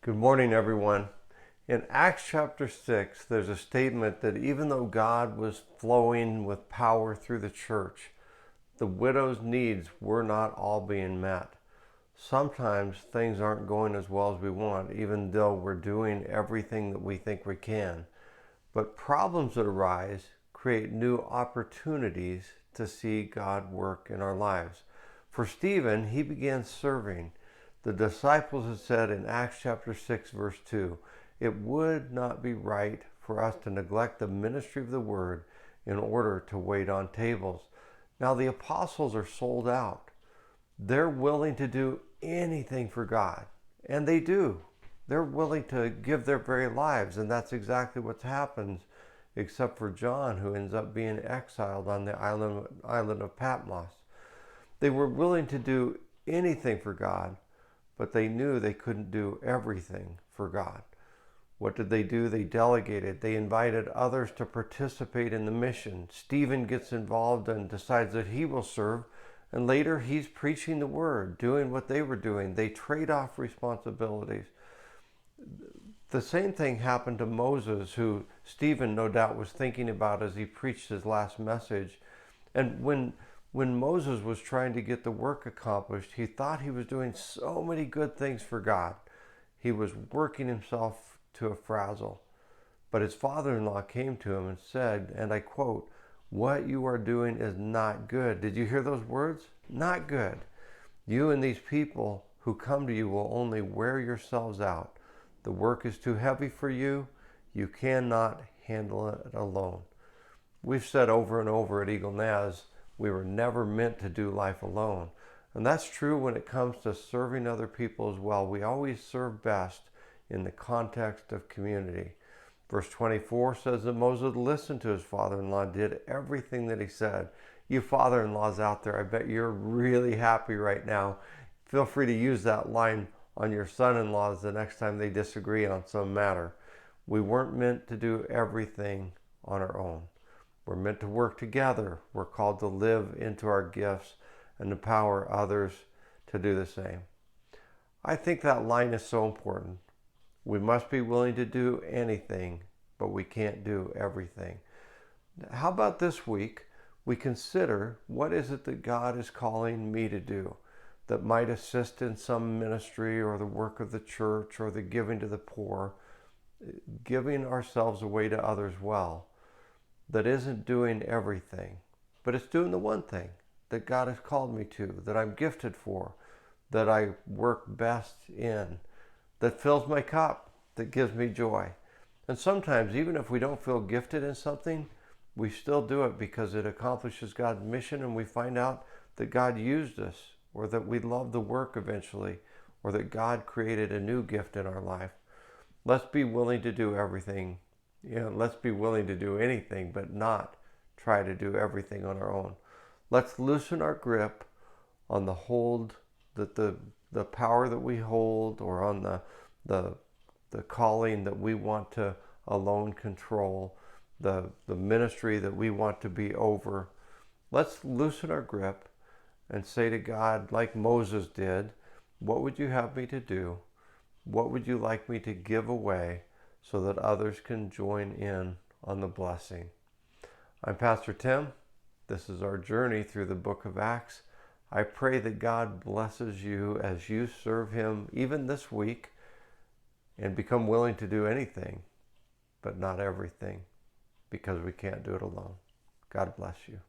Good morning, everyone. In Acts chapter 6, there's a statement that even though God was flowing with power through the church, the widow's needs were not all being met. Sometimes things aren't going as well as we want, even though we're doing everything that we think we can. But problems that arise create new opportunities to see God work in our lives. For Stephen, he began serving. The disciples had said in Acts chapter 6, verse 2, it would not be right for us to neglect the ministry of the word in order to wait on tables. Now the apostles are sold out. They're willing to do anything for God, and they do. They're willing to give their very lives, and that's exactly what happens, except for John, who ends up being exiled on the island of Patmos. They were willing to do anything for God, but they knew they couldn't do everything for God. What did they do? They delegated. They invited others to participate in the mission. Stephen gets involved and decides that he will serve, and later he's preaching the word, doing what they were doing. They trade off responsibilities. The same thing happened to Moses, who Stephen no doubt was thinking about as he preached his last message. And when Moses was trying to get the work accomplished, he thought he was doing so many good things for God. He was working himself to a frazzle. But his father-in-law came to him and said, and I quote, "What you are doing is not good." Did you hear those words? Not good. You and these people who come to you will only wear yourselves out. The work is too heavy for you. You cannot handle it alone. We've said over and over at Eagle Naz, we were never meant to do life alone. And that's true when it comes to serving other people as well. We always serve best in the context of community. Verse 24 says that Moses listened to his father-in-law, did everything that he said. You father-in-laws out there, I bet you're really happy right now. Feel free to use that line on your son-in-laws the next time they disagree on some matter. We weren't meant to do everything on our own. We're meant to work together. We're called to live into our gifts and empower others to do the same. I think that line is so important. We must be willing to do anything, but we can't do everything. How about this week, we consider what is it that God is calling me to do that might assist in some ministry or the work of the church or the giving to the poor, giving ourselves away to others well. That isn't doing everything, but it's doing the one thing that God has called me to, that I'm gifted for, that I work best in, that fills my cup, that gives me joy. And sometimes, even if we don't feel gifted in something, we still do it because it accomplishes God's mission, and we find out that God used us, or that we love the work eventually, or that God created a new gift in our life. Let's be willing to do everything. Let's be willing to do anything, but not try to do everything on our own. Let's loosen our grip on the hold that the power that we hold, or on the calling that we want to alone control, the ministry that we want to be over. Let's loosen our grip and say to God, like Moses did, what would you have me to do? What would you like me to give away so that others can join in on the blessing? I'm Pastor Tim. This is our journey through the book of Acts. I pray that God blesses you as you serve him even this week and become willing to do anything, but not everything, because we can't do it alone. God bless you.